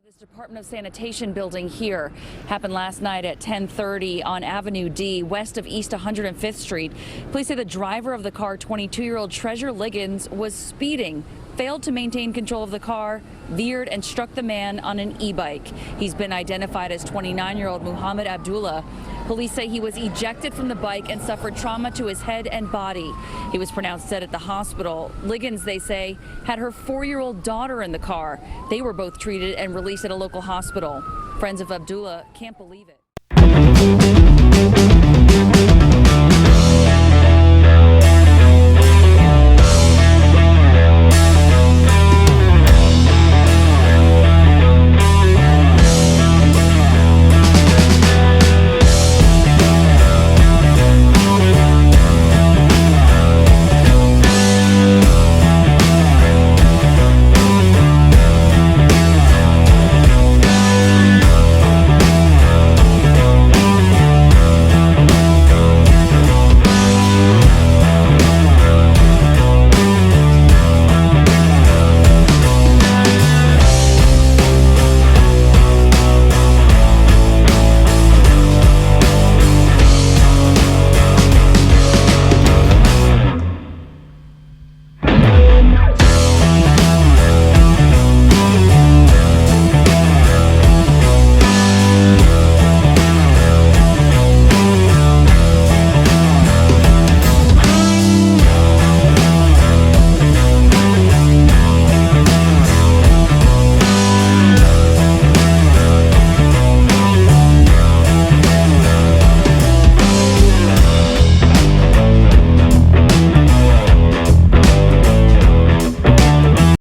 This Department of Sanitation building here happened last night at 10:30 on Avenue D, west of East 105th Street. Police say the driver of the car, 22-year-old Treasure Liggins, was speeding, failed to maintain control of the car, veered and struck the man on an e-bike. He's been identified as 29-year-old Muhammad Abdullah. Police say he was ejected from the bike and suffered trauma to his head and body. He was pronounced dead at the hospital. Liggins, they say, had her 4-year-old daughter in the car. They were both treated and released at a local hospital. Friends of Abdullah can't believe it.